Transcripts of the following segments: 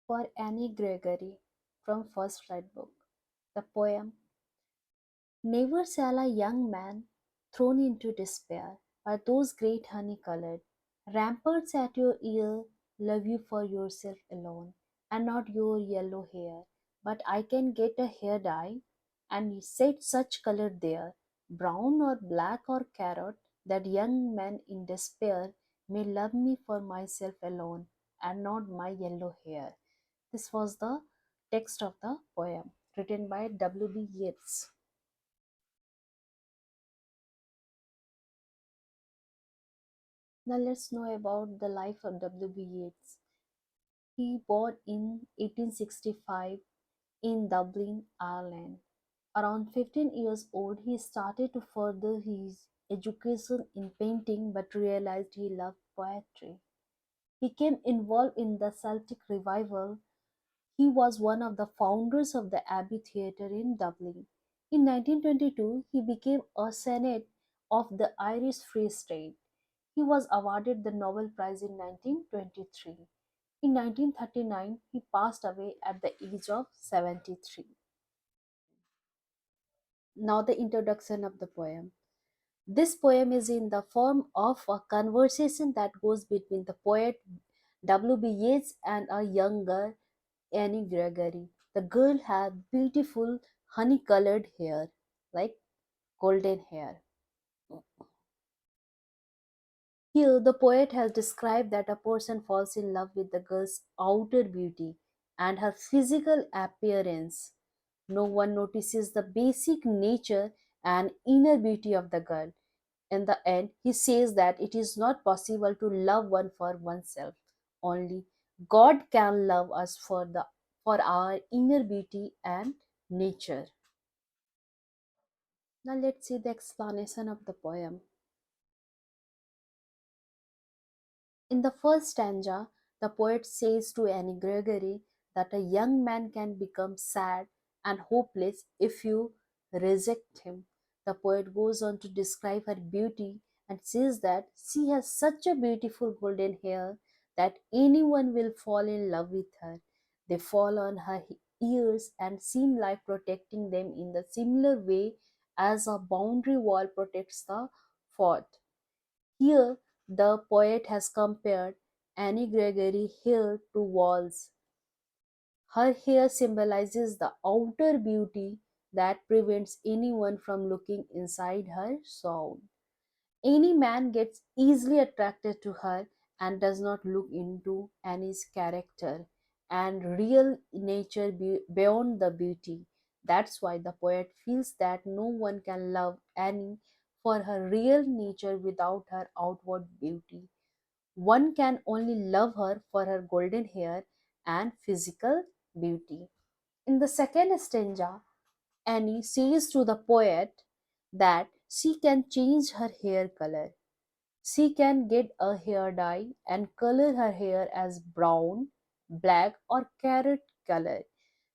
For Annie Gregory from First Right Book. The poem: Never shall a young man, thrown into despair by those great honey-colored ramparts at your ear, love you for yourself alone, and not your yellow hair. But I can get a hair dye, and set such color there, brown or black or carrot, that young men in despair may love me for myself alone, and not my yellow hair. This was the text of the poem, written by W.B. Yeats. Now let's know about the life of W.B. Yeats. He born in 1865 in Dublin, Ireland. Around 15 years old, he started to further his education in painting but realized he loved poetry. He became involved in the Celtic revival. He was one of the founders of the Abbey Theatre in Dublin. In 1922, he became a Senate of the Irish Free State. He was awarded the Nobel Prize in 1923. In 1939, he passed away at the age of 73. Now, the introduction of the poem. This poem is in the form of a conversation that goes between the poet W.B. Yeats and a young girl, Annie Gregory. The girl had beautiful honey colored hair, like golden hair. Here, the poet has described that a person falls in love with the girl's outer beauty and her physical appearance. No one notices the basic nature and inner beauty of the girl. In the end, he says that it is not possible to love one for oneself. Only God can love us for our inner beauty and nature. Now let's see the explanation of the poem. In the first stanza, the poet says to Annie Gregory that a young man can become sad and hopeless if you reject him. The poet goes on to describe her beauty and says that she has such a beautiful golden hair that anyone will fall in love with her. They fall on her ears and seem like protecting them in the similar way as a boundary wall protects the fort. Here, the poet has compared Annie Gregory hair to walls. Her hair symbolizes the outer beauty that prevents anyone from looking inside her soul. Any man gets easily attracted to her and does not look into Annie's character and real nature beyond the beauty. That's why the poet feels that no one can love Annie for her real nature without her outward beauty. One can only love her for her golden hair and physical beauty. In the second stanza, Annie says to the poet that she can change her hair color. She can get a hair dye and color her hair as brown, black, or carrot color.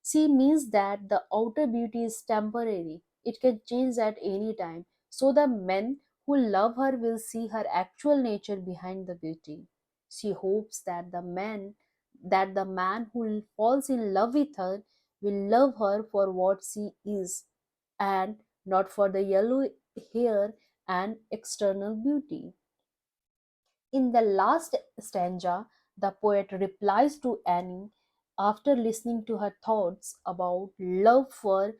She means that the outer beauty is temporary, it can change at any time. So the men who love her will see her actual nature behind the beauty. She hopes that the man who falls in love with her will love her for what she is and not for the yellow hair and external beauty. In the last stanza, the poet replies to Annie after listening to her thoughts about love for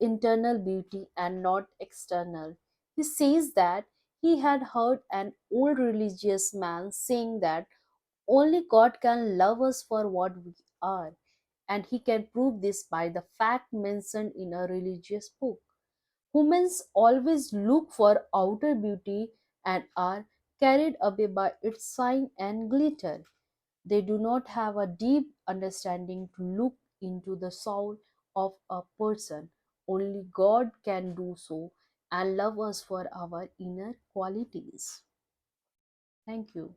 internal beauty and not external. He says that he had heard an old religious man saying that only God can love us for what we are, and he can prove this by the fact mentioned in a religious book. Humans always look for outer beauty and are carried away by its shine and glitter. They do not have a deep understanding to look into the soul of a person. Only God can do so and love us for our inner qualities. Thank you.